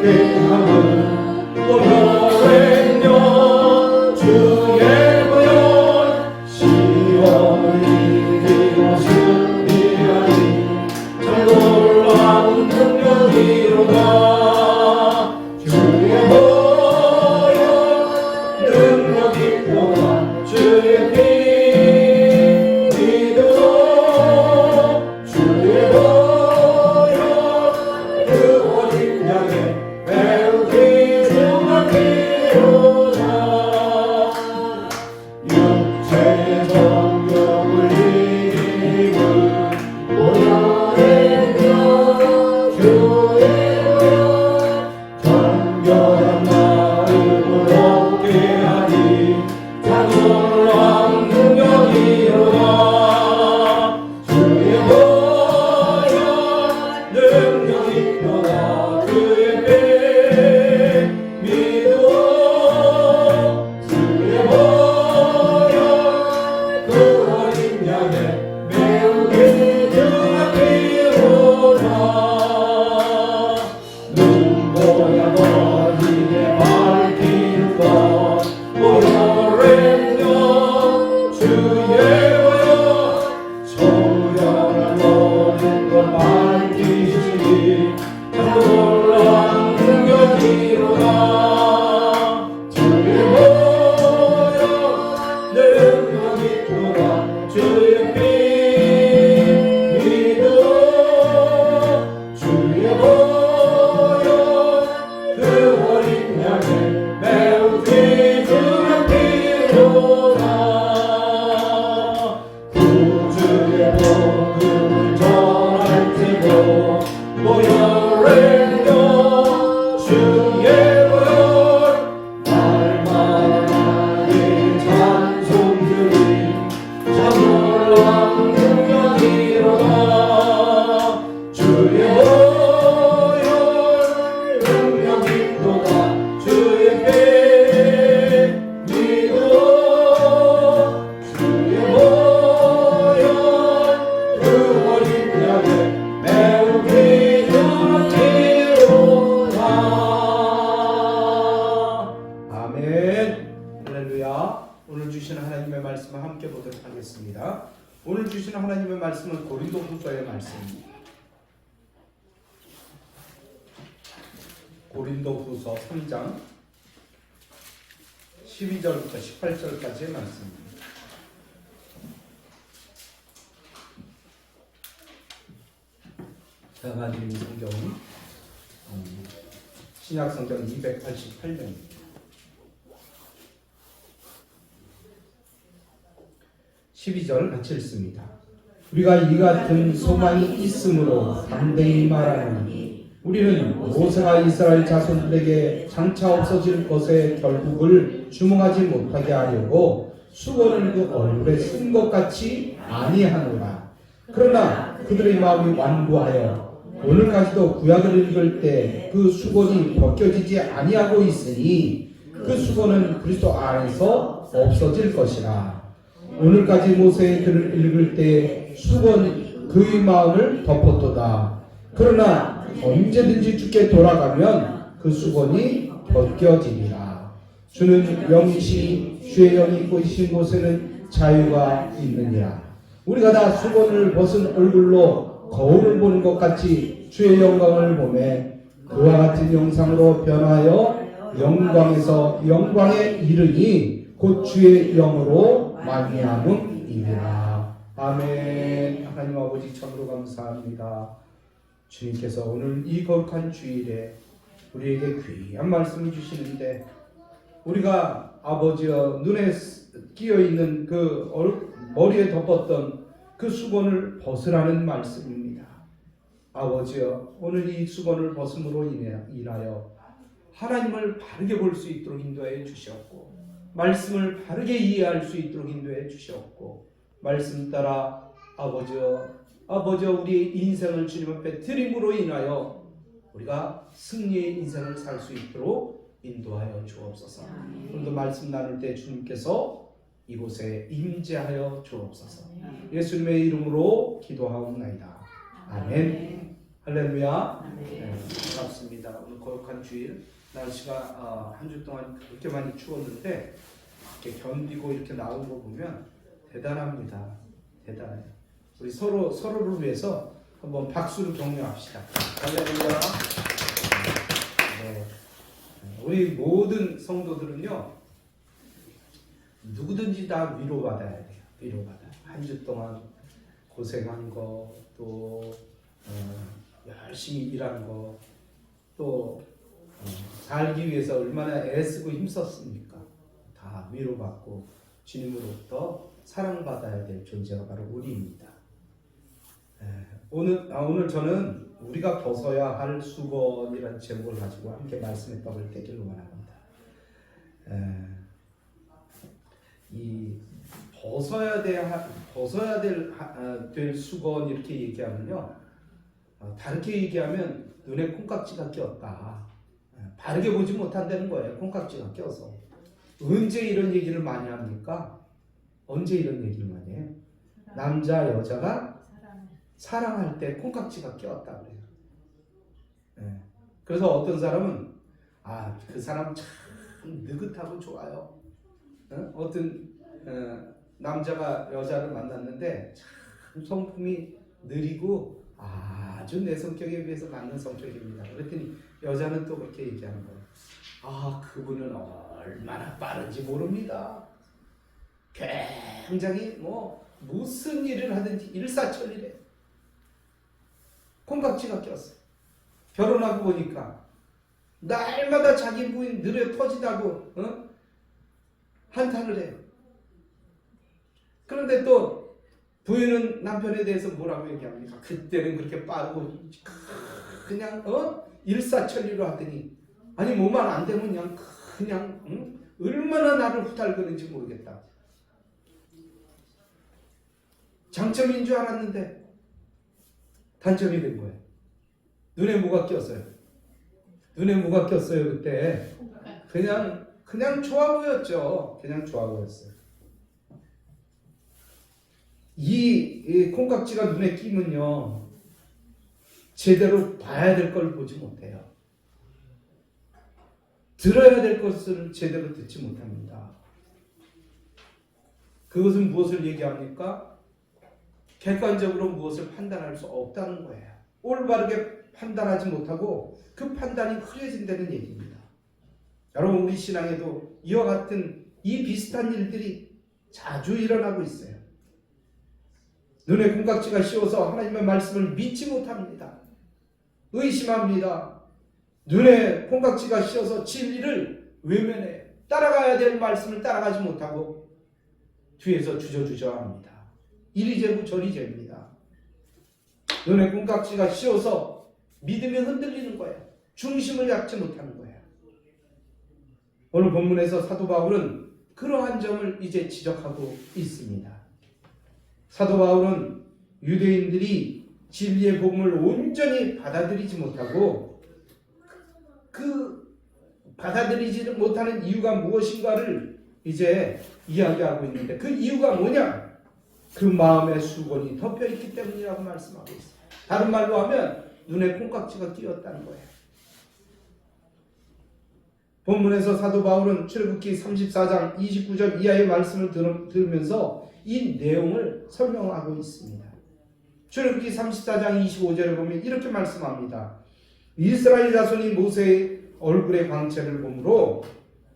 함께하는 오늘은요 주의 보혈 시온을 이기고 승리하니 참 놀라운 능력이로다. 주의 보혈 능력이 있도다. 주의 피 믿어 주의 보혈 그 어린 양의 매우 귀중한 피로다. 육체의 성경을 이기는 보혈의 명 주의 보혈 정결한 마음을 얻게 하니 참 놀라운 능력이로다. 주의 보혈 능력이 있도다. 주의 피 믿어 주의 보혈 그 어린 양의 매우 귀중한 피로다. 눈보라 너희의 밝히는 것 보혈의 명 주의 보혈 소량한 모든 것 밝히시니 참 놀라운 능력이로다. 주의 보혈 능력이 있도다. 주의 피 믿어 주의 보혈 그 어린 양의 매우 귀중한 피로다. 구주의 복음을 전할 때도 보혈의 명 주의 보혈 날마다 나의 찬송들이 참 놀라운 능력이로다. 주의 보혈 능력이 있도다. 주의 피 믿어 주의 보혈 그 어린 양의 매우 귀중한 피로다. 아멘. 할렐루야. 오늘 주시는 하나님의 말씀을 함께 보도록 하겠습니다. 오늘 주시는 하나님의 말씀은 고린도후서의 말씀입니다. 고린도후서 3장 12절부터 18절까지의 말씀입니다. 제가 가지고 있는 성경은 신약성경 288면입니다. 12절 같이 읽습니다. 우리가 이 같은 소망이 있으므로 담대히 말하노니 우리는 모세가 이스라엘 자손들에게 장차 없어질 것의 결국을 주목하지 못하게 하려고 수건을 그 얼굴에 쓴 것 같이 아니하노라. 그러나 그들의 마음이 완고하여 오늘까지도 구약을 읽을 때 그 수건이 벗겨지지 아니하고 있으니 그 수건은 그리스도 안에서 없어질 것이라. 오늘까지 모세의 글을 읽을 때 수건이 그의 마음을 덮었도다. 그러나 언제든지 주께 돌아가면 그 수건이 벗겨지리라. 주는 영이시니 주의 영이 계신 곳에는 자유가 있느니라. 우리가 다 수건을 벗은 얼굴로 거울을 보는 것 같이 주의 영광을 보매 그와 같은 영상으로 변하여 영광에서 영광에 이르니 곧 주의 영으로 말미암음이니라. 아멘. 하나님 아버지 참으로 감사합니다. 주님께서 오늘 이 거룩한 주일에 우리에게 귀한 말씀을 주시는데 우리가 아버지여 눈에 끼어있는 그 머리에 덮었던 그 수건을 벗으라는 말씀입니다. 아버지여 오늘 이 수건을 벗음으로 인하여 하나님을 바르게 볼 수 있도록 인도해 주셨고 말씀을 바르게 이해할 수 있도록 인도해 주셨고 말씀 따라 아버지여 우리의 인생을 주님 앞에 드림으로 인하여 우리가 승리의 인생을 살 수 있도록 인도하여 주옵소서. 오늘도 말씀 나눌 때 주님께서 이곳에 임재하여 주옵소서. 예수님의 이름으로 기도하옵나이다. 아멘. 할렐루야. 네, 반갑습니다. 바랍니다. 오늘 거룩한 주일 날씨가 한 주 동안 그렇게 많이 추웠는데 이렇게 견디고 이렇게 나온 거 보면 대단합니다. 대단해요. 우리 서로를 위해서 한번 박수로 격려합시다. 할렐루야. 네. 우리 모든 성도들은요, 누구든지 다 위로받아야 돼요. 위로받아. 한 주 동안 고생한 거, 또 열심히 일한 거, 또 살기 위해서 얼마나 애쓰고 힘썼습니까? 다 위로받고 주님으로부터 사랑받아야 될 존재가 바로 우리입니다. 오늘 저는 우리가 벗어야 할 수건이라는 제목을 가지고 함께 말씀의 떡을 떼기로 원합니다. 이 벗어야 될 수건 이렇게 얘기하면요, 다르게 얘기하면 눈에 콩깍지가 꼈다. 바르게 보지 못한다는 거예요. 콩깍지가 껴서. 언제 이런 얘기를 많이 합니까? 언제 이런 얘기를 많이 해요? 남자 여자가 사랑할 때 콩깍지가 껴왔다 그래요. 그래서 어떤 사람은 그 사람 참 느긋하고 좋아요. 어떤 남자가 여자를 만났는데 참 성품이 느리고 아주 내 성격에 비해서 맞는 성격입니다. 그랬더니 여자는 또 그렇게 얘기하는 거예요. 그분은 얼마나 빠른지 모릅니다. 굉장히 무슨 일을 하든지 일사천리래. 콩깍지가 꼈어요. 결혼하고 보니까 날마다 자기 부인 느려 터지다고 한탄을 해요. 그런데 또 부인은 남편에 대해서 뭐라고 얘기합니까? 그때는 그렇게 빠르고 그냥 일사천리로 하더니 아니 뭐만 안 되면 그냥 얼마나 나를 후달거는지 모르겠다. 장점인 줄 알았는데 단점이 된 거예요. 눈에 뭐가 꼈어요? 눈에 뭐가 꼈어요 그때? 그냥 좋아 보였죠. 그냥 좋아 보였어요. 이 콩깍지가 눈에 끼면요, 제대로 봐야 될 걸 보지 못해요. 들어야 될 것을 제대로 듣지 못합니다. 그것은 무엇을 얘기합니까? 객관적으로 무엇을 판단할 수 없다는 거예요. 올바르게 판단하지 못하고 그 판단이 흐려진다는 얘기입니다. 여러분, 우리 신앙에도 이와 같은 이 비슷한 일들이 자주 일어나고 있어요. 눈에 콩깍지가 씌워서 하나님의 말씀을 믿지 못합니다. 의심합니다. 눈에 콩깍지가 씌워서 진리를 외면해 따라가야 될 말씀을 따라가지 못하고 뒤에서 주저주저합니다. 이리 재고 저리 잽니다. 눈에 콩깍지가 씌워서 믿음이 흔들리는 거예요. 중심을 잡지 못하는 거예요. 오늘 본문에서 사도 바울은 그러한 점을 이제 지적하고 있습니다. 사도 바울은 유대인들이 진리의 복음을 온전히 받아들이지 못하고 그 받아들이지 못하는 이유가 무엇인가를 이제 이야기하고 있는데, 그 이유가 뭐냐? 그 마음의 수건이 덮여있기 때문이라고 말씀하고 있어요. 다른 말로 하면 눈에 콩깍지가 끼었다는 거예요. 본문에서 사도 바울은 출애굽기 34장 29절 이하의 말씀을 들으면서 이 내용을 설명하고 있습니다. 출애굽기 34장 25절에 보면 이렇게 말씀합니다. 이스라엘 자손이 모세의 얼굴의 광채를 보므로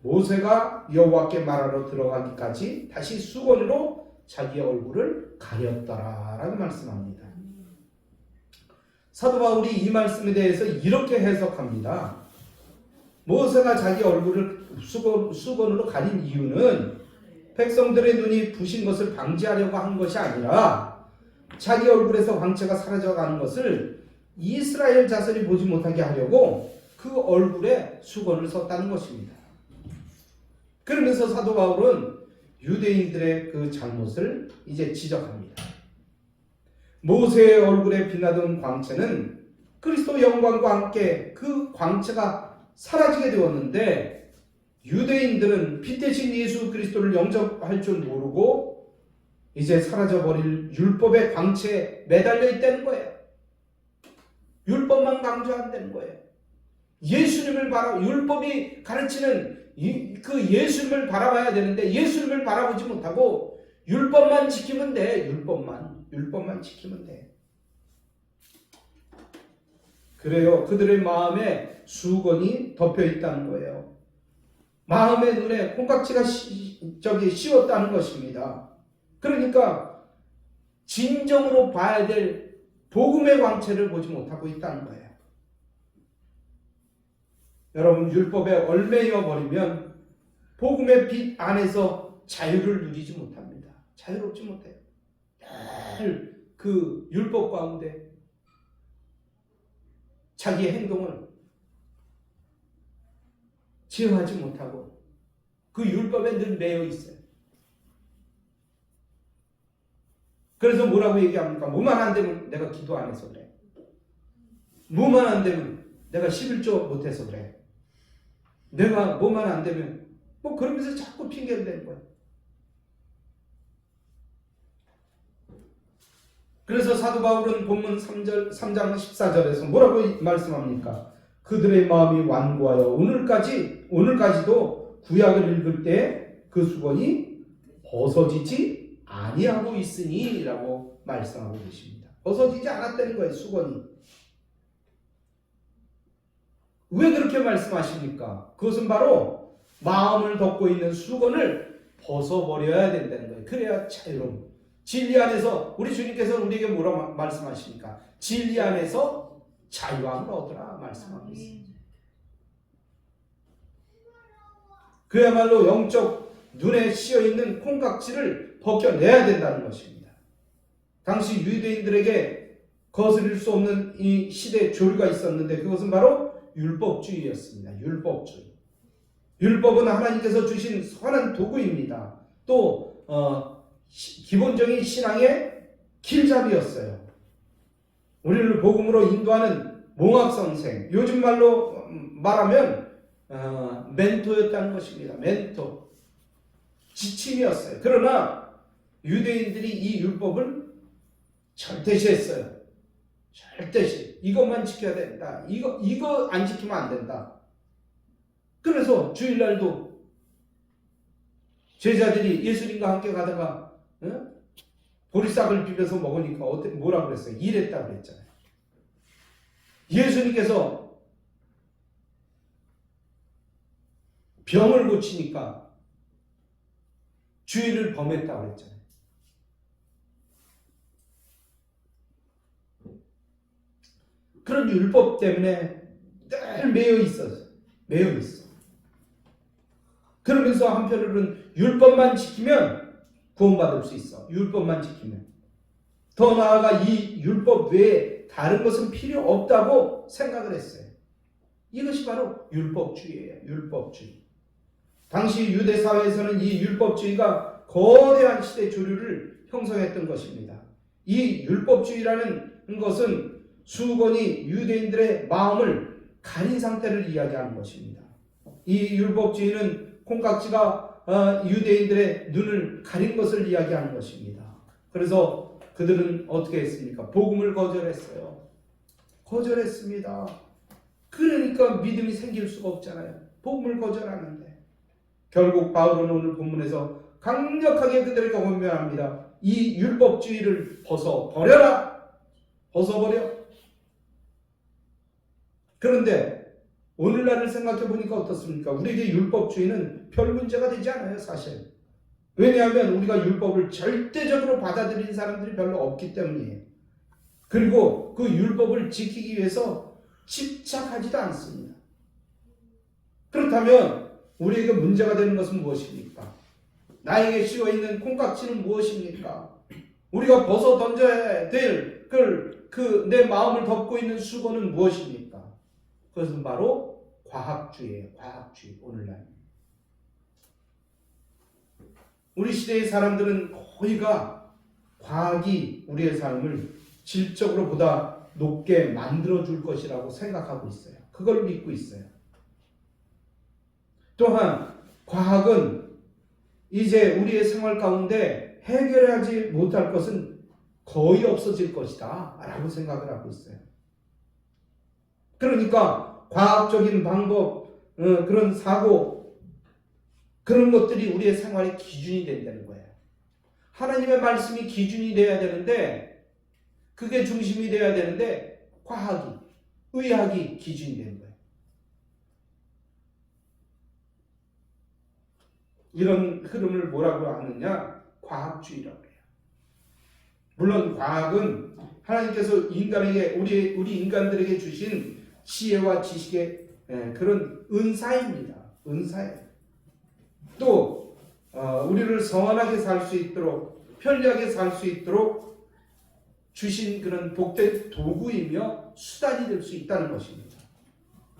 모세가 여호와께 말하러 들어가기까지 다시 수건으로 자기의 얼굴을 가렸더라 라고 말씀합니다. 사도 바울이 이 말씀에 대해서 이렇게 해석합니다. 모세가 자기 얼굴을 수건으로 가린 이유는 백성들의 눈이 부신 것을 방지하려고 한 것이 아니라 자기 얼굴에서 광채가 사라져가는 것을 이스라엘 자손이 보지 못하게 하려고 그 얼굴에 수건을 썼다는 것입니다. 그러면서 사도 바울은 유대인들의 그 잘못을 이제 지적합니다. 모세의 얼굴에 빛나던 광채는 그리스도 영광과 함께 그 광채가 사라지게 되었는데, 유대인들은 빛 대신 예수 그리스도를 영접할 줄 모르고 이제 사라져버릴 율법의 광채에 매달려 있다는 거예요. 율법만 강조한다는 거예요. 예수님을 율법이 가르치는 그 예수님을 바라봐야 되는데 예수님을 바라보지 못하고 율법만 지키면 돼. 율법만 지키면 돼. 그래요. 그들의 마음에 수건이 덮여 있다는 거예요. 마음의 눈에 콩깍지가 씌웠다는 것입니다. 그러니까 진정으로 봐야 될 복음의 광채를 보지 못하고 있다는 거예요. 여러분, 율법에 얽매여 버리면 복음의 빛 안에서 자유를 누리지 못합니다. 자유롭지 못해요. 늘 그 율법 가운데 자기의 행동을 제어하지 못하고 그 율법에 늘 매여 있어요. 그래서 뭐라고 얘기합니까? 뭐만 안 되면 내가 기도 안 해서 그래. 뭐만 안 되면 내가 11조 못해서 그래. 내가 뭐만 안 되면 그러면서 자꾸 핑계를 대는 거예요. 그래서 사도 바울은 본문 3장 14절에서 뭐라고 말씀합니까? 그들의 마음이 완고하여 오늘까지도 구약을 읽을 때 그 수건이 벗어지지 아니하고 있으니 라고 말씀하고 계십니다. 벗어지지 않았다는 거예요. 수건이. 왜 그렇게 말씀하십니까? 그것은 바로 마음을 덮고 있는 수건을 벗어버려야 된다는 거예요. 그래야 자유로움. 진리 안에서 우리 주님께서는 우리에게 뭐라고 말씀하십니까? 진리 안에서 자유함을 얻으라 말씀하고 있습니다. 그야말로 영적 눈에 씌어있는 콩깍지를 벗겨내야 된다는 것입니다. 당시 유대인들에게 거스릴 수 없는 이 시대의 조류가 있었는데 그것은 바로 율법주의였습니다. 율법주의. 율법은 하나님께서 주신 선한 도구입니다. 또 기본적인 신앙의 길잡이였어요. 우리를 복음으로 인도하는 몽학선생, 요즘 말로 말하면 멘토였다는 것입니다. 멘토. 지침이었어요. 그러나 유대인들이 이 율법을 절대시했어요. 절대시. 이것만 지켜야 된다. 이거 안 지키면 안 된다. 그래서 주일날도 제자들이 예수님과 함께 가다가 보리싹을 비벼서 먹으니까 뭐라 그랬어요? 이랬다 그랬잖아요. 예수님께서 병을 고치니까 주의를 범했다고 그랬잖아요. 그런 율법 때문에 늘 매여 있어. 그러면서 한편으로는 율법만 지키면 구원받을 수 있어. 율법만 지키면. 더 나아가 이 율법 외에 다른 것은 필요 없다고 생각을 했어요. 이것이 바로 율법주의예요. 율법주의. 당시 유대 사회에서는 이 율법주의가 거대한 시대 주류를 형성했던 것입니다. 이 율법주의라는 것은 수건이 유대인들의 마음을 가린 상태를 이야기하는 것입니다. 이 율법주의는 콩깍지가 유대인들의 눈을 가린 것을 이야기하는 것입니다. 그래서 그들은 어떻게 했습니까? 복음을 거절했어요. 거절했습니다. 그러니까 믿음이 생길 수가 없잖아요. 복음을 거절하는데. 결국 바울은 오늘 본문에서 강력하게 그들에게 권면합니다. 이 율법주의를 벗어버려라. 벗어버려. 그런데 오늘날을 생각해 보니까 어떻습니까? 우리에게 율법주의는 별 문제가 되지 않아요, 사실. 왜냐하면 우리가 율법을 절대적으로 받아들인 사람들이 별로 없기 때문이에요. 그리고 그 율법을 지키기 위해서 집착하지도 않습니다. 그렇다면 우리에게 문제가 되는 것은 무엇입니까? 나에게 씌워있는 콩깍지는 무엇입니까? 우리가 벗어 던져야 될 내 마음을 덮고 있는 수건은 무엇입니까? 그것은 바로 과학주의예요. 과학주의. 오늘날 우리 시대의 사람들은 거의가 과학이 우리의 삶을 질적으로 보다 높게 만들어줄 것이라고 생각하고 있어요. 그걸 믿고 있어요. 또한 과학은 이제 우리의 생활 가운데 해결하지 못할 것은 거의 없어질 것이다 라고 생각을 하고 있어요. 그러니까 과학적인 방법, 그런 사고, 그런 것들이 우리의 생활의 기준이 된다는 거예요. 하나님의 말씀이 기준이 돼야 되는데, 그게 중심이 돼야 되는데, 과학이, 의학이 기준이 되는 거예요. 이런 흐름을 뭐라고 하느냐? 과학주의라고 해요. 물론 과학은 하나님께서 인간에게, 우리 인간들에게 주신 지혜와 지식의 그런 은사입니다. 은사예요. 또 우리를 성안하게 살 수 있도록, 편리하게 살 수 있도록 주신 그런 복된 도구이며 수단이 될 수 있다는 것입니다.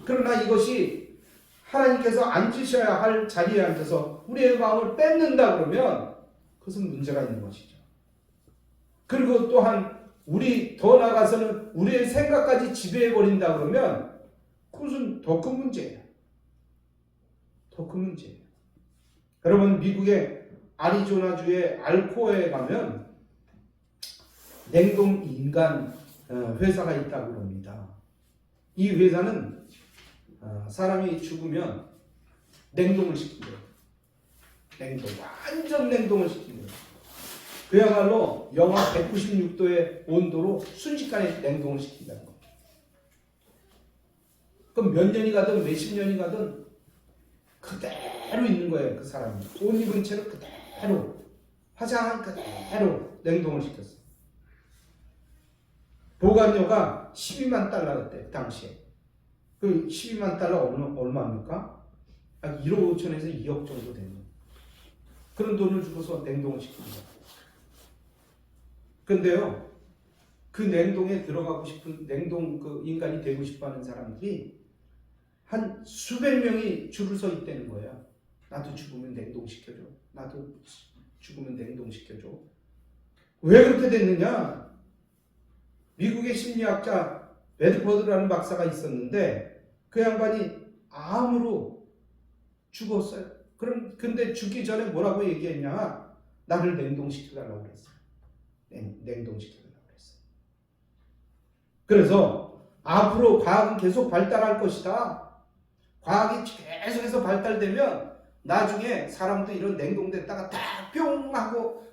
그러나 이것이 하나님께서 앉으셔야 할 자리에 앉아서 우리의 마음을 뺏는다 그러면 그것은 문제가 있는 것이죠. 그리고 또한 더 나아가서는 우리의 생각까지 지배해버린다 그러면 그것은 더 큰 문제예요. 더 큰 문제예요. 여러분, 미국의 아리조나주의 알코어에 가면 냉동 인간 회사가 있다고 합니다. 이 회사는 사람이 죽으면 냉동을 시킨대요. 완전 냉동을 시킨대요. 그야말로 영하 196도의 온도로 순식간에 냉동을 시킨다는 거예요. 그럼 몇 년이 가든 몇십 년이 가든 그대로 있는 거예요. 그 사람이 옷 입은 채로 그대로, 화장한 그대로 냉동을 시켰어요. 보관료가 12만 달러였대, 그 당시에. 그 12만 달러 얼마입니까? 1억 5천에서 2억 정도 되는 거예요. 그런 돈을 주고서 냉동을 시킵니다. 근데요, 그 냉동에 들어가고 싶은, 그 인간이 되고 싶어 하는 사람들이 한 수백 명이 줄을 서 있다는 거예요. 나도 죽으면 냉동시켜줘. 나도 죽으면 냉동시켜줘. 왜 그렇게 됐느냐? 미국의 심리학자 베드퍼드라는 박사가 있었는데 그 양반이 암으로 죽었어요. 근데 죽기 전에 뭐라고 얘기했냐? 나를 냉동시켜달라고 그랬어요. 냉동시켜달라고 그랬어요. 그래서 앞으로 과학은 계속 발달할 것이다. 과학이 계속해서 발달되면 나중에 사람도 이런 냉동됐다가 딱 뿅 하고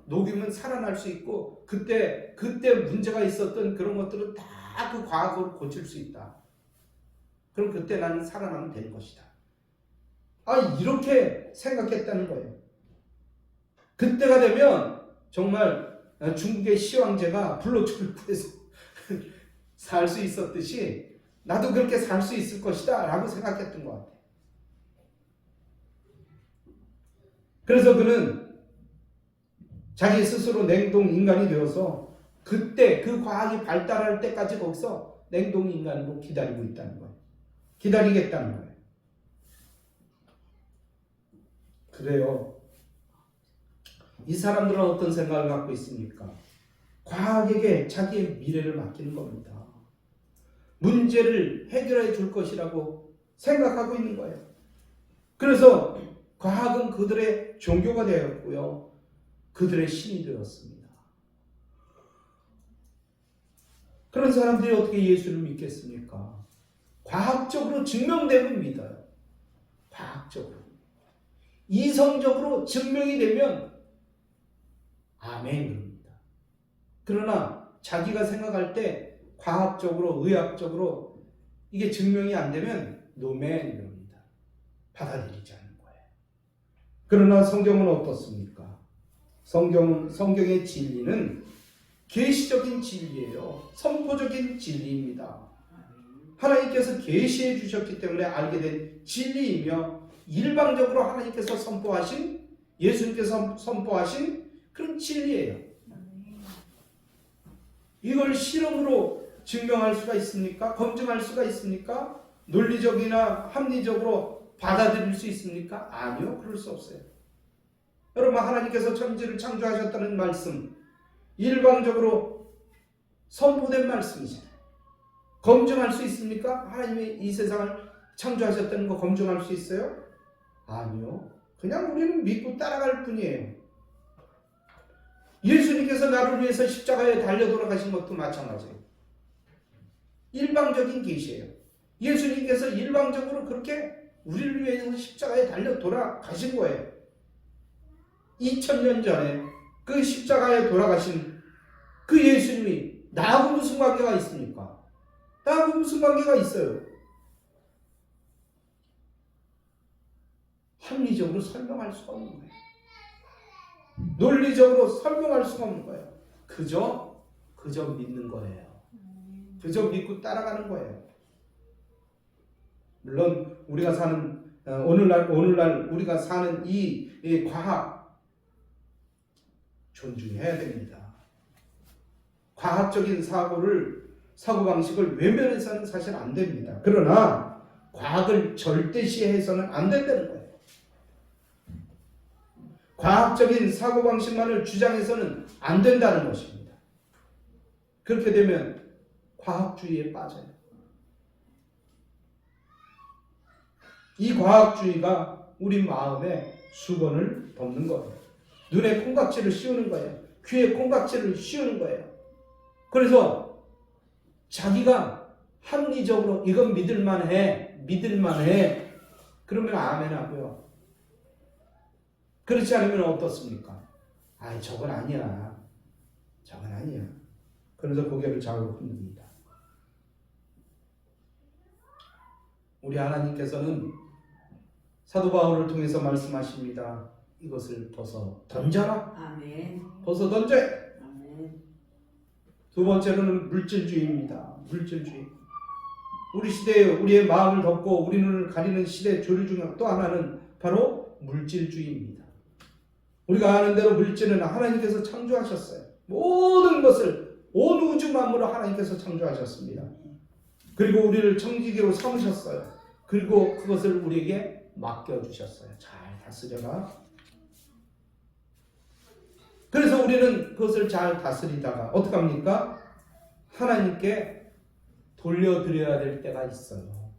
녹이면 살아날 수 있고, 그때 문제가 있었던 그런 것들은 다 그 과학으로 고칠 수 있다. 그럼 그때 나는 살아나면 될 것이다. 이렇게 생각했다는 거예요. 그때가 되면 정말 중국의 시황제가 불로초를 구해서 살 수 있었듯이 나도 그렇게 살 수 있을 것이다 라고 생각했던 것 같아요. 그래서 그는 자기 스스로 냉동 인간이 되어서 그때 그 과학이 발달할 때까지 거기서 냉동 인간으로 기다리고 있다는 거예요. 기다리겠다는 거예요. 그래요. 이 사람들은 어떤 생각을 갖고 있습니까? 과학에게 자기의 미래를 맡기는 겁니다. 문제를 해결해 줄 것이라고 생각하고 있는 거예요. 그래서 과학은 그들의 종교가 되었고요. 그들의 신이 되었습니다. 그런 사람들이 어떻게 예수를 믿겠습니까? 과학적으로 증명되면 믿어요. 과학적으로. 이성적으로 증명이 되면 아멘입니다. 그러나 자기가 생각할 때 과학적으로, 의학적으로 이게 증명이 안 되면 노맨입니다. 받아들이지 않는 거예요. 그러나 성경은 어떻습니까? 성경의 진리는 계시적인 진리예요. 선포적인 진리입니다. 하나님께서 계시해 주셨기 때문에 알게 된 진리이며, 일방적으로 하나님께서 선포하신, 예수님께서 선포하신 그런 진리예요. 이걸 실험으로 증명할 수가 있습니까? 검증할 수가 있습니까? 논리적이나 합리적으로 받아들일 수 있습니까? 아니요, 그럴 수 없어요. 여러분, 하나님께서 천지를 창조하셨다는 말씀, 일방적으로 선포된 말씀이잖아요. 검증할 수 있습니까? 하나님이 이 세상을 창조하셨다는 거 검증할 수 있어요? 아니요. 그냥 우리는 믿고 따라갈 뿐이에요. 예수님께서 나를 위해서 십자가에 달려 돌아가신 것도 마찬가지예요. 일방적인 계시예요. 예수님께서 일방적으로 그렇게 우리를 위해서 십자가에 달려 돌아가신 거예요. 2000년 전에 그 십자가에 돌아가신 그 예수님이 나하고 무슨 관계가 있습니까? 나하고 무슨 관계가 있어요? 합리적으로 설명할 수가 없는 거예요. 논리적으로 설명할 수가 없는 거예요. 그저 믿는 거예요. 그저 믿고 따라가는 거예요. 물론 우리가 사는 오늘날 우리가 사는 이 과학 존중해야 됩니다. 과학적인 사고방식을 외면해서는 사실 안 됩니다. 그러나 과학을 절대시해서는 안 된다는 거예요. 과학적인 사고방식만을 주장해서는 안 된다는 것입니다. 그렇게 되면 과학주의에 빠져요. 이 과학주의가 우리 마음에 수건을 덮는 거예요. 눈에 콩깍지를 씌우는 거예요. 귀에 콩깍지를 씌우는 거예요. 그래서 자기가 합리적으로 이건 믿을만해. 그러면 아멘 하고요. 그렇지 않으면 어떻습니까? 저건 아니야. 그래서 고개를 좌우로 흔듭니다. 우리 하나님께서는 사도 바울을 통해서 말씀하십니다. 이것을 벗어 던져라. 아멘. 벗어 던져야. 아멘. 두 번째로는 물질주의입니다. 물질주의. 우리 시대에 우리의 마음을 덮고 우리 눈을 가리는 시대 조류 중 또 하나는 바로 물질주의입니다. 우리가 아는 대로 물질은 하나님께서 창조하셨어요. 모든 것을 온 우주 만물을 하나님께서 창조하셨습니다. 그리고 우리를 청지기로 삼으셨어요. 그리고 그것을 우리에게 맡겨주셨어요. 잘 다스려라. 그래서 우리는 그것을 잘 다스리다가 어떻게 합니까? 하나님께 돌려드려야 될 때가 있어요.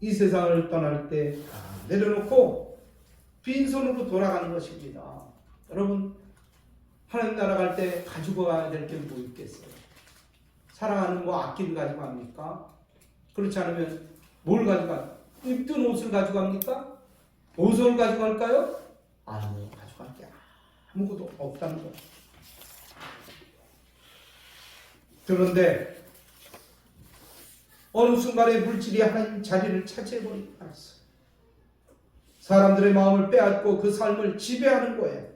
이 세상을 떠날 때 내려놓고 빈손으로 돌아가는 것입니다. 여러분, 하나님 나라 갈 때 가지고 가야 될 게 뭐 있겠어요? 사랑하는 악기를 가지고 갑니까? 그렇지 않으면 뭘 가지고 가? 입던 옷을 가지고 갑니까? 옷을 가지고 갈까요? 아니요, 가져갈 게 아무것도 없다는 거예요. 그런데 어느 순간에 물질이 하나님 자리를 차지해버리고 말았어요. 사람들의 마음을 빼앗고 그 삶을 지배하는 거예요.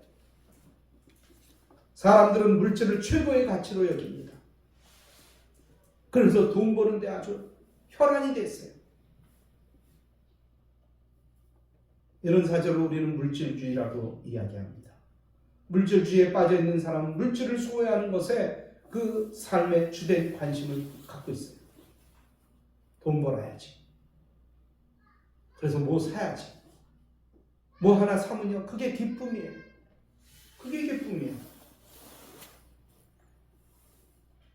사람들은 물질을 최고의 가치로 여깁니다. 그래서 돈 버는데 아주 혈안이 됐어요. 이런 사절을 우리는 물질주의라고 이야기합니다. 물질주의에 빠져있는 사람은 물질을 수호하는 것에 그 삶의 주된 관심을 갖고 있어요. 돈 벌어야지. 그래서 뭐 사야지. 뭐 하나 사면요. 그게 기쁨이에요.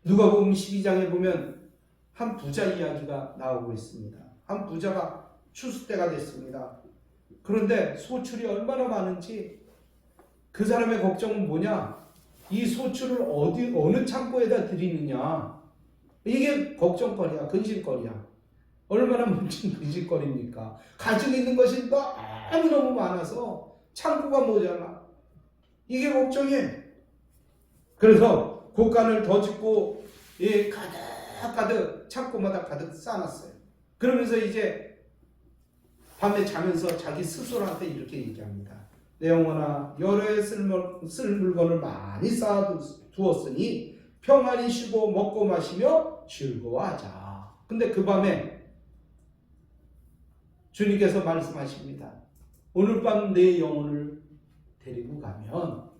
누가복음 12장에 보면 한 부자 이야기가 나오고 있습니다. 한 부자가 추수 때가 됐습니다. 그런데 소출이 얼마나 많은지 그 사람의 걱정은 뭐냐? 이 소출을 어느 창고에다 드리느냐? 이게 걱정거리야, 근심거리야. 얼마나 멋진 근심거리입니까? 가지고 있는 것이 너무 많아서 창고가 모자라. 이게 걱정이에요. 그래서 곡간을 더 짓고 가득 창고마다 가득 쌓아놨어요. 그러면서 이제 밤에 자면서 자기 스스로한테 이렇게 얘기합니다. 내 영혼아, 여러 해 쓸 물건을 많이 쌓아두었으니 평안히 쉬고 먹고 마시며 즐거워하자. 근데 그 밤에 주님께서 말씀하십니다. 오늘 밤 내 영혼을 데리고 가면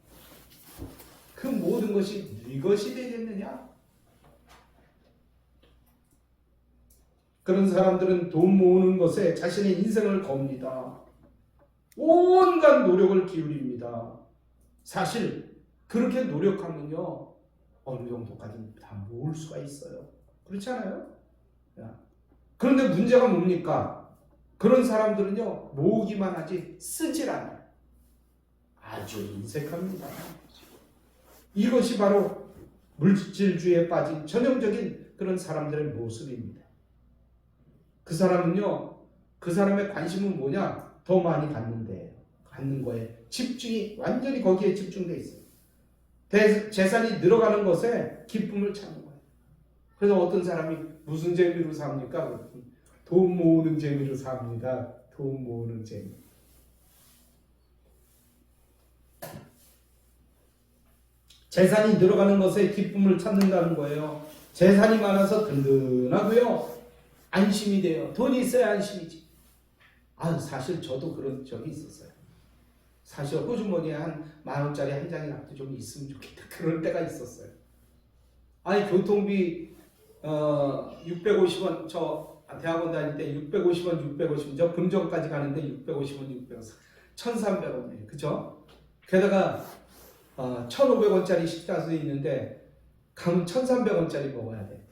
그 모든 것이 네 것이 되겠느냐? 그런 사람들은 돈 모으는 것에 자신의 인생을 겁니다. 온갖 노력을 기울입니다. 사실 그렇게 노력하면요, 어느 정도까지 다 모을 수가 있어요. 그렇지 않아요? 그런데 문제가 뭡니까? 그런 사람들은요, 모으기만 하지 쓰질 않아요. 아주 인색합니다. 이것이 바로 물질주의에 빠진 전형적인 그런 사람들의 모습입니다. 그 사람은요, 그 사람의 관심은 뭐냐? 더 많이 갖는 거에 집중이 완전히 거기에 집중돼 있어요. 재산이 늘어가는 것에 기쁨을 찾는 거예요. 그래서 어떤 사람이 무슨 재미로 삽니까? 돈 모으는 재미로 삽니다. 돈 모으는 재미. 재산이 늘어가는 것에 기쁨을 찾는다는 거예요. 재산이 많아서 든든하고요. 안심이 돼요. 돈이 있어야 안심이지. 사실 저도 그런 적이 있었어요. 사실 호주머니에 한 10,000원짜리 한 장이라도 좀 있으면 좋겠다. 그럴 때가 있었어요. 교통비 650원, 저 대학원 다닐 때 650원, 저 금정까지 가는데 650원, 1,300원이에요. 그죠? 게다가 1,500원짜리 식자재 있는데 강 1,300원짜리 먹어야 돼.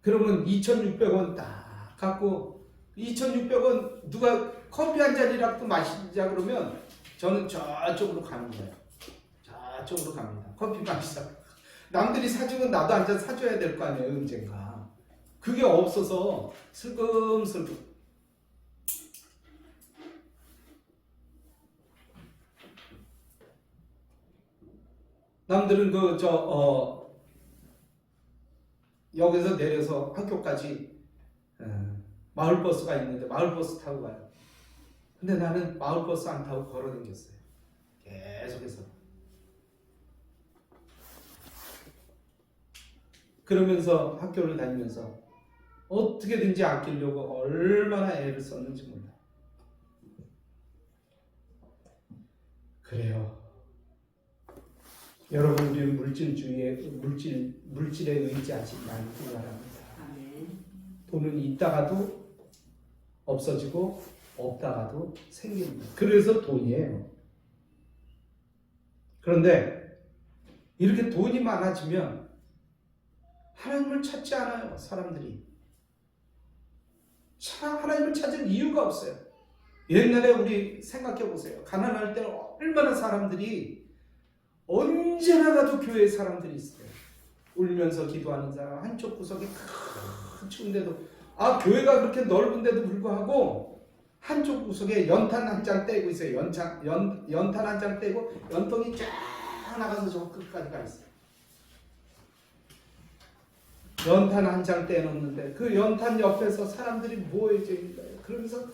그러면 2,600원 딱 갖고 2,600원 누가 커피 한 잔이라도 마시자 그러면 저는 저쪽으로 가는 거예요. 저쪽으로 갑니다. 커피 마시자. 남들이 사주면 나도 한 잔 사줘야 될 거 아니에요, 언젠가. 그게 없어서 슬금슬금. 남들은 역에서 내려서 학교까지 마을버스가 있는데 마을버스 타고 가요. 근데 나는 마을버스 안 타고 걸어 다녔어요. 계속해서. 그러면서 학교를 다니면서 어떻게든지 아끼려고 얼마나 애를 썼는지 몰라요. 그래요. 여러분, 우리는 물질에 의지하지 말기 바랍니다. 돈은 있다가도 없어지고 없다가도 생깁니다. 그래서 돈이에요. 그런데 이렇게 돈이 많아지면 하나님을 찾지 않아요, 사람들이. 하나님을 찾을 이유가 없어요. 옛날에 우리 생각해 보세요. 가난할 때 얼마나 사람들이 언제나 가도 교회에 사람들이 있어요. 울면서 기도하는 사람, 한쪽 구석에 큰 추운데도 교회가 그렇게 넓은데도 불구하고 한쪽 구석에 연탄 한 장 떼고 있어요. 연탄 한 장 떼고 연통이 쫙 나가서 저 끝까지 가 있어요. 연탄 한 장 떼놓는데 그 연탄 옆에서 사람들이 모여져 있는 거예요. 그러면서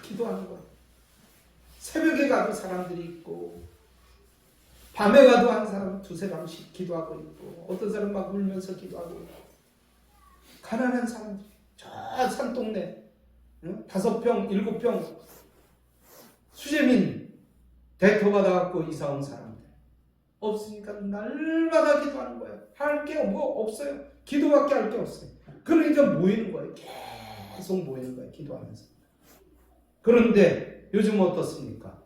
기도하는 거예요. 새벽에 가도 사람들이 있고 밤에 가도 한 사람 2-3명씩 기도하고 있고 어떤 사람 막 울면서 기도하고 있고 가난한 사람들 저 산동네 5평, 7평 수재민 대토 받아갖고 이사 온 사람들 없으니까 날마다 기도하는 거예요. 할 게 뭐 없어요. 기도밖에 할 게 없어요. 그러니까 모이는 거예요. 계속 모이는 거예요. 기도하면서. 그런데 요즘 어떻습니까?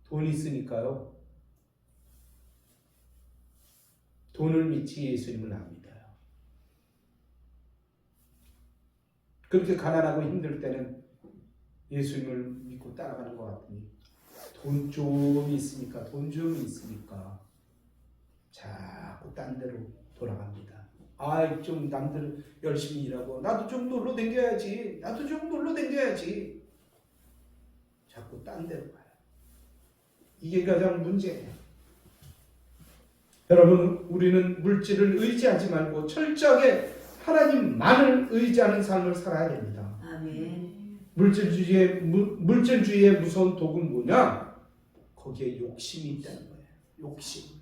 돈이 있으니까요. 돈을 믿지 예수님을 안 믿어요. 그렇게 가난하고 힘들 때는 예수님을 믿고 따라가는 것 같으니 돈 좀 있으니까 자꾸 딴 데로 돌아갑니다. 좀 남들 열심히 일하고 나도 좀 놀러 댕겨야지. 자꾸 딴 데로 가요. 이게 가장 문제예요. 여러분, 우리는 물질을 의지하지 말고 철저하게 하나님만을 의지하는 삶을 살아야 됩니다. 아멘. 물질주의의 무서운 독은 뭐냐? 거기에 욕심이 있다는 거예요. 욕심.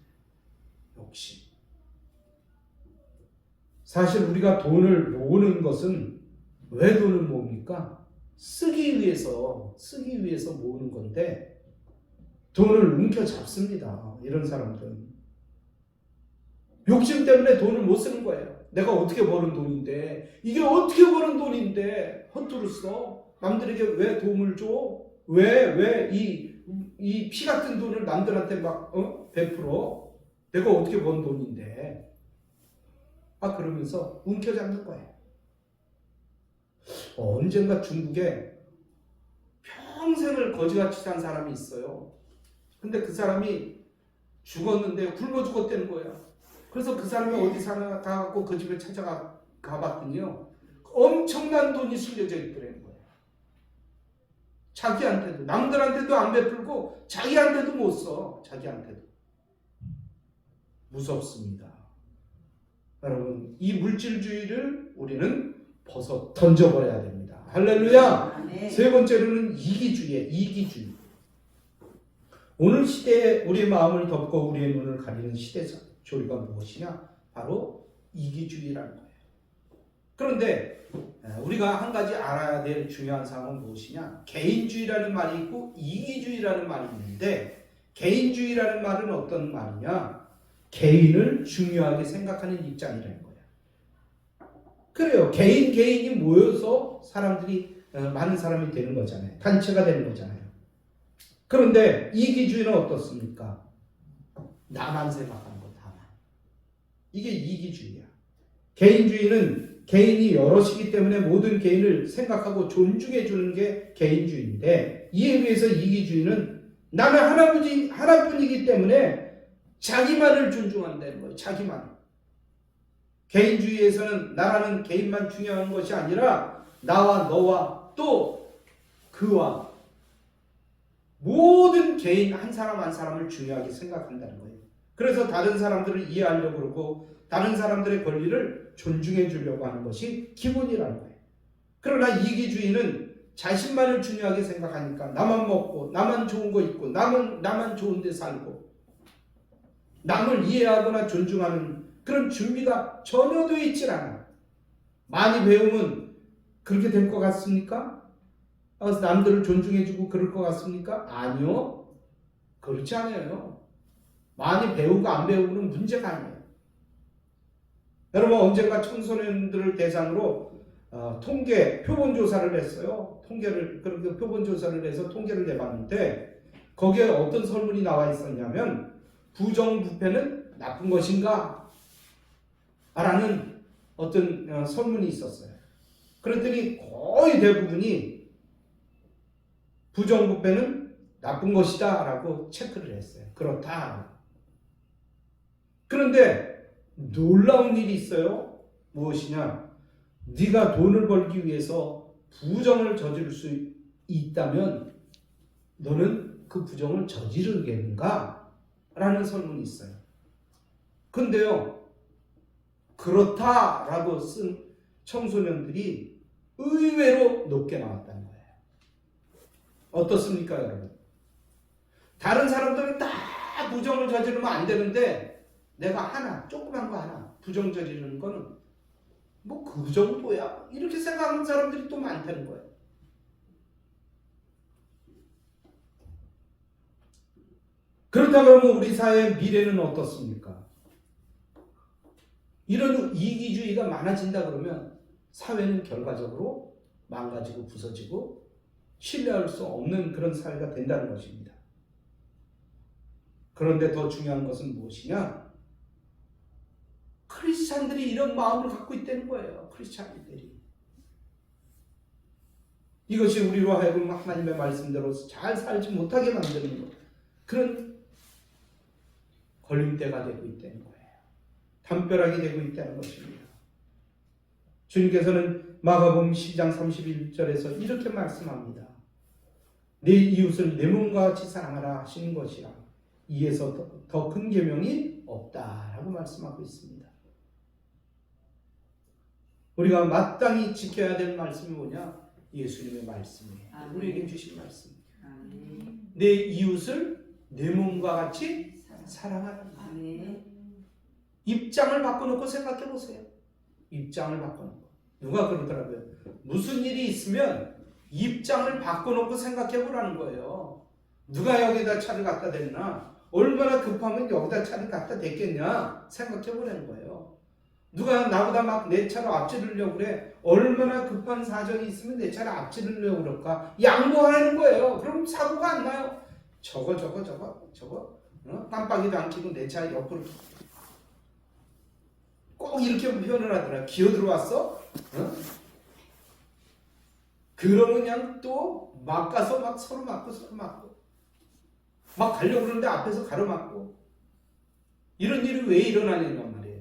사실 우리가 돈을 모으는 것은 왜 돈을 모읍니까? 쓰기 위해서 모으는 건데 돈을 움켜잡습니다. 이런 사람들은 욕심 때문에 돈을 못 쓰는 거예요. 내가 어떻게 버는 돈인데, 이게 어떻게 버는 돈인데 헛두루 써? 남들에게 왜 도움을 줘? 왜 이 피 같은 돈을 남들한테 막 베풀어? 내가 어떻게 번 돈인데? 그러면서 움켜잡는 거예요. 언젠가 중국에 평생을 거지같이 산 사람이 있어요. 근데 그 사람이 죽었는데 굶어 죽었다는 거예요. 그래서 그 사람이 어디 사나 가갖고 그 집에 가봤더니요, 엄청난 돈이 숨겨져 있더라는 거예요. 자기한테도, 남들한테도 안 베풀고 자기한테도 못 써. 자기한테도. 무섭습니다. 여러분, 이 물질주의를 우리는 던져버려야 됩니다. 할렐루야. 세 번째로는 이기주의예요. 이기주의. 오늘 시대에 우리의 마음을 덮고 우리의 눈을 가리는 시대조리가 무엇이냐? 바로 이기주의라는 거예요. 그런데 우리가 한 가지 알아야 될 중요한 사항은 무엇이냐? 개인주의라는 말이 있고 이기주의라는 말이 있는데, 개인주의라는 말은 어떤 말이냐? 개인을 중요하게 생각하는 입장이라는 거예요. 그래요. 개인이 모여서 사람들이 많은 사람이 되는 거잖아요. 단체가 되는 거잖아요. 그런데 이기주의는 어떻습니까? 나만 생각하는 거, 나만. 이게 이기주의야. 개인주의는 개인이 여럿이기 때문에 모든 개인을 생각하고 존중해 주는 게 개인주의인데, 이에 비해서 이기주의는 나는 하나뿐이기 때문에 자기만을 존중한다는 거예요. 자기만. 개인주의에서는 나라는 개인만 중요한 것이 아니라 나와 너와 또 그와 모든 개인 한 사람 한 사람을 중요하게 생각한다는 거예요. 그래서 다른 사람들을 이해하려고 그러고 다른 사람들의 권리를 존중해 주려고 하는 것이 기본이라는 거예요. 그러나 이기주의는 자신만을 중요하게 생각하니까 나만 먹고 나만 좋은 거 입고 나만 좋은 데 살고 남을 이해하거나 존중하는 그런 준비가 전혀 되어 있질 않아요. 많이 배우면 그렇게 될 것 같습니까? 남들을 존중해주고 그럴 것 같습니까? 아니요. 그렇지 않아요. 많이 배우고 안 배우고는 문제가 아니에요. 여러분, 언젠가 청소년들을 대상으로 표본조사를 했어요. 그렇게 표본조사를 해서 통계를 내봤는데, 거기에 어떤 설문이 나와 있었냐면, 부정부패는 나쁜 것인가? 라는 어떤 설문이 있었어요. 그랬더니 거의 대부분이 부정부패는 나쁜 것이다 라고 체크를 했어요. 그렇다. 그런데 놀라운 일이 있어요. 무엇이냐? 네가 돈을 벌기 위해서 부정을 저지를 수 있다면 너는 그 부정을 저지르겠는가? 라는 설문이 있어요. 근데요, 그렇다라고 쓴 청소년들이 의외로 높게 나왔다는 거예요. 어떻습니까, 여러분? 다른 사람들은 다 부정을 저지르면 안 되는데 내가 조그만 거 하나 부정 저지르는 거는 뭐 그 정도야? 이렇게 생각하는 사람들이 또 많다는 거예요. 그렇다 그러면 우리 사회의 미래는 어떻습니까? 이런 이기주의가 많아진다 그러면 사회는 결과적으로 망가지고 부서지고 신뢰할 수 없는 그런 사회가 된다는 것입니다. 그런데 더 중요한 것은 무엇이냐? 크리스찬들이 이런 마음을 갖고 있다는 거예요. 크리스찬들이. 이것이 우리로 하여금 하나님의 말씀대로 잘 살지 못하게 만드는 것. 그런 걸림대가 되고 있다는 거예요. 담벼락이 되고 있다는 것입니다. 주님께서는 마가복음 12장 31절에서 이렇게 말씀합니다. 내 이웃을 내 몸과 같이 사랑하라 하시는 것이라. 이에서 더 큰 계명이 없다라고 말씀하고 있습니다. 우리가 마땅히 지켜야 될 말씀이 뭐냐? 예수님의 말씀이에요. 우리에게 주신 말씀. 내 이웃을 내 몸과 같이 사랑하라. 입장을 바꿔놓고 생각해 보세요. 입장을 바꿔놓고. 누가 그러더라고요. 무슨 일이 있으면 입장을 바꿔놓고 생각해 보라는 거예요. 누가 여기다 차를 갖다 댔나? 얼마나 급하면 여기다 차를 갖다 댔겠냐? 생각해 보라는 거예요. 누가 나보다 막 내 차를 앞지르려고 그래? 얼마나 급한 사정이 있으면 내 차를 앞지르려고 그럴까? 양보하는 거예요. 그럼 사고가 안 나요. 저거 깜빡이도 안 켜고 내 차 옆으로 꼭 이렇게 표현을 하더라. 기어 들어왔어? 그러면 그냥 또 막 가서 막 서로 맞고 막 가려고 그러는데 앞에서 가로막고. 이런 일이 왜 일어나냐는 말이에요.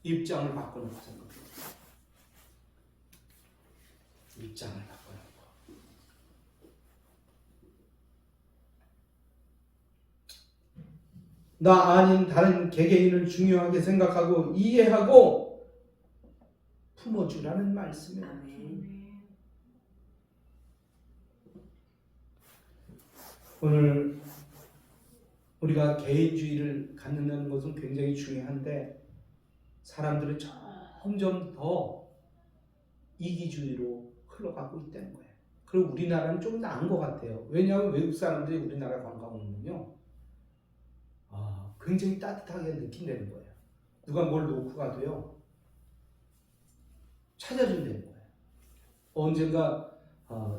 입장을 바꿔놓고 생각해요. 입장을 바꿔놓고. 나 아닌 다른 개개인을 중요하게 생각하고 이해하고 품어주라는 말씀이에요. 오늘 우리가 개인주의를 갖는다는 것은 굉장히 중요한데 사람들은 점점 더 이기주의로 흘러가고 있다는 거예요. 그리고 우리나라는 좀 나은 것 같아요. 왜냐하면 외국 사람들이 우리나라 관광 오면요, 굉장히 따뜻하게 느낀다는 거예요. 누가 뭘 놓고 가도요, 찾아준다는 거예요. 언젠가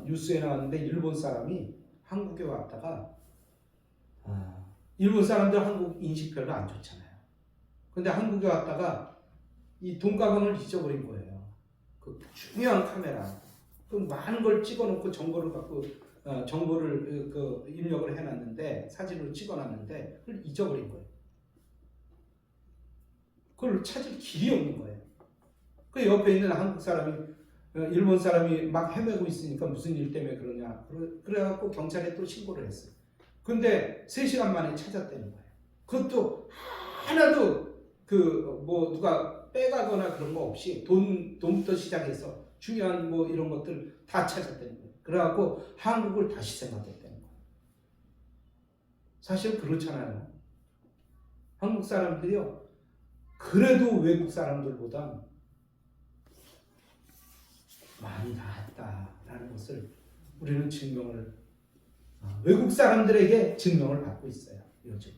뉴스에 나왔는데 일본 사람이 한국에 왔다가 일본 사람들 한국 인식 별로 안 좋잖아요. 근데 한국에 왔다가 이 돈가방을 잊어버린 거예요. 그 중요한 카메라, 그 많은 걸 찍어놓고 정보를 갖고 정보를 입력을 해놨는데 사진으로 찍어놨는데 그걸 잊어버린 거예요. 그걸 찾을 길이 없는 거예요. 그 옆에 있는 한국 사람이 일본 사람이 막 헤매고 있으니까 무슨 일 때문에 그러냐. 그래갖고 경찰에 또 신고를 했어요. 근데 3시간 만에 찾았다는 거예요. 그것도 하나도 누가 빼가거나 그런 거 없이 돈부터 시작해서 중요한 이런 것들 다 찾았다는 거예요. 그래갖고 한국을 다시 생각했다는 거예요. 사실 그렇잖아요. 한국 사람들이요, 그래도 외국 사람들보다 많이 나았다라는 것을 우리는 외국 사람들에게 증명을 받고 있어요. 요즘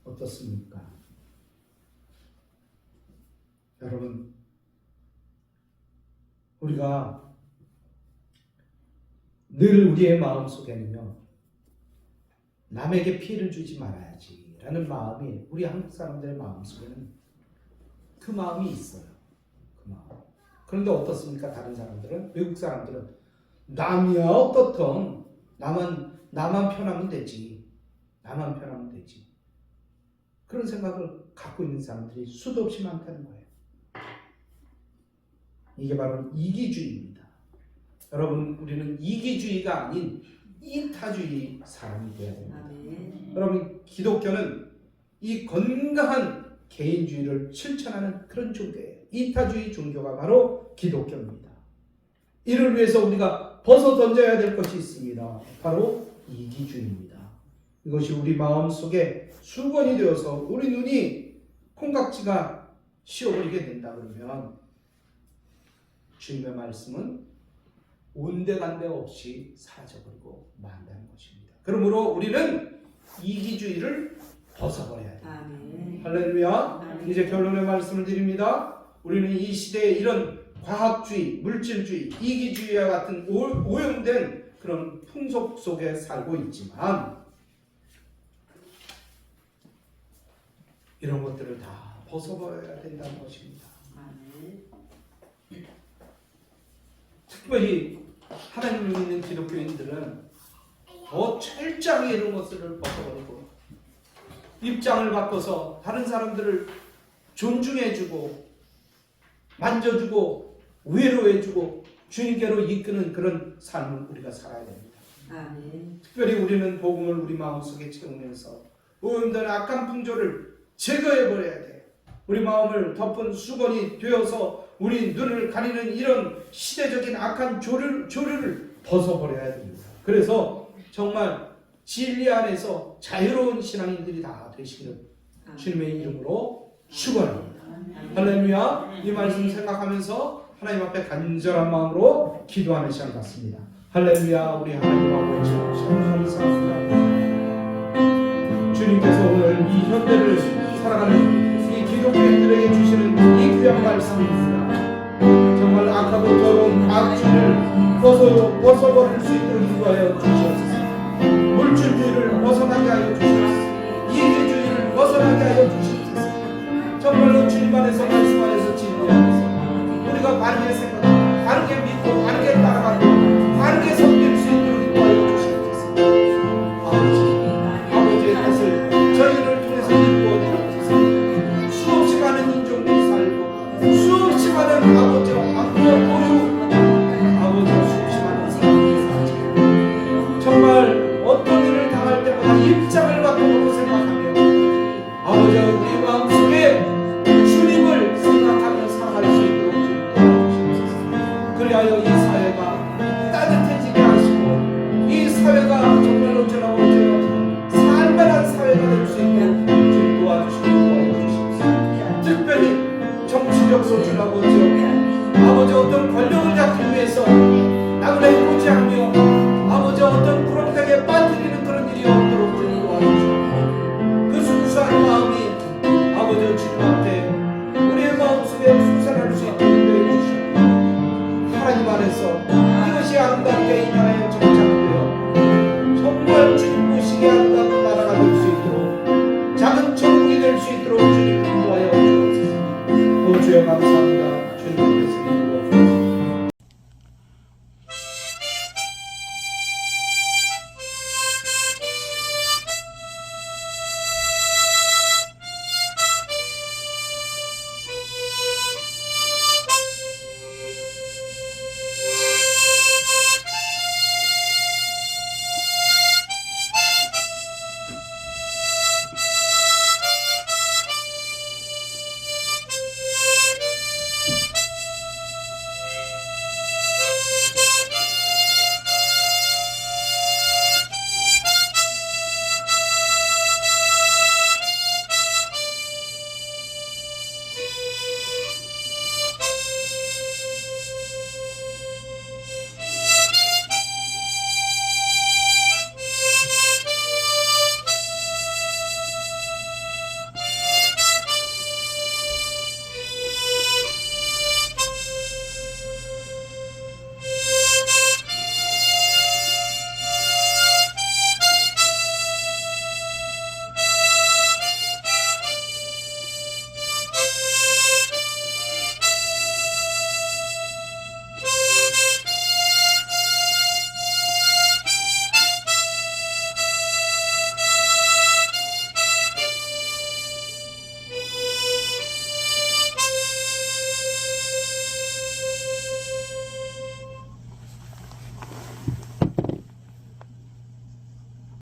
어떻습니까? 여러분, 우리가 늘 우리의 마음속에는요, 남에게 피해를 주지 말아야지 라는 마음이 우리 한국 사람들의 마음속에는 그 마음이 있어요. 그 마음. 그런데 어떻습니까? 다른 사람들은, 외국 사람들은 남이야 어떻든 나만 편하면 되지. 나만 편하면 되지. 그런 생각을 갖고 있는 사람들이 수도 없이 많다는 거예요. 이게 바로 이기주의입니다. 여러분, 우리는 이기주의가 아닌 이타주의 사람이 되어야 됩니다. 여러분, 기독교는 이 건강한 개인주의를 실천하는 그런 종교예요. 이타주의 종교가 바로 기독교입니다. 이를 위해서 우리가 벗어 던져야 될 것이 있습니다. 바로 이기주의입니다. 이것이 우리 마음속에 수건이 되어서 우리 눈이 콩깍지가 씌어버리게 된다 그러면 주님의 말씀은 온데간데 없이 사라져버리고 만다는 것입니다. 그러므로 우리는 이기주의를 벗어버려야 됩니다. 할렐루야. 이제 결론의 말씀을 드립니다. 우리는 이 시대에 이런 과학주의, 물질주의, 이기주의와 같은 오염된 그런 풍속 속에 살고 있지만 이런 것들을 다 벗어버려야 된다는 것입니다. 특별히 하나님을 믿는 기독교인들은 더 철저하게 이런 것들을 벗어버리고 입장을 바꿔서 다른 사람들을 존중해주고 만져주고 위로해주고 주님께로 이끄는 그런 삶을 우리가 살아야 됩니다. 특별히 우리는 복음을 우리 마음속에 채우면서 오염된 악한 풍조를 제거해버려야 돼요. 우리 마음을 덮은 수건이 되어서 우리 눈을 가리는 이런 시대적인 악한 조류를 벗어버려야 됩니다. 그래서 정말 진리 안에서 자유로운 신앙인들이 다 되시기를 주님의 이름으로 축원합니다. 할렐루야. 이 말씀 생각하면서 하나님 앞에 간절한 마음으로 기도하는 시간 같습니다. 할렐루야. 우리 하나님 아버지 감사합니다. 주님께서 오늘 이 현대를 살아가는 이 기독교인들에게 주시는 이 귀한 말씀입니다. 정말 악하고 더러운 악주를 벗어버릴 수 있도록 인도하여 주시옵소서. 물질주의를 벗어나게 하여 주시옵소서. 이기주의를 벗어나게 하여 주시옵소서. 정말로 주님 안에서 말씀 안에서 진리 안에서 우리가 바르게 생각하고 바르게 믿고 바르게 따라가고 바르게 섬길 수 있도록 인도하여 주시옵소서. 아버지의 뜻을 저희를 통해서 이루어 주옵소서. 수없이 많은 인종들이 살고 그리하여 이 사회가 따뜻해지게 하시고 이 사회가 정말로 저라고 살만한 사회가 될 수 있도록 주님 도와주시고 도와주십시오. 특별히 정치적 소출하고 아버지 어떤 권력을 잡기 위해서 남을 해코지 하며 아버지 어떤 구렁텅이에 빠뜨리는 그런 일이 없도록 주님 도와주시고 그 순수한 마음이 아버지 주님 앞에 우리의 마음속에 솟아날 수 있도록 인도해 주시고 하나님 안에서 이것이 아름답게 이 나라에 정착되어 정말 주님 모시게 아름다운 나라가 될 수 있도록 작은 천국이 될 수 있도록 주님 인도하여 주옵소서. 주여 감사합니다. 주님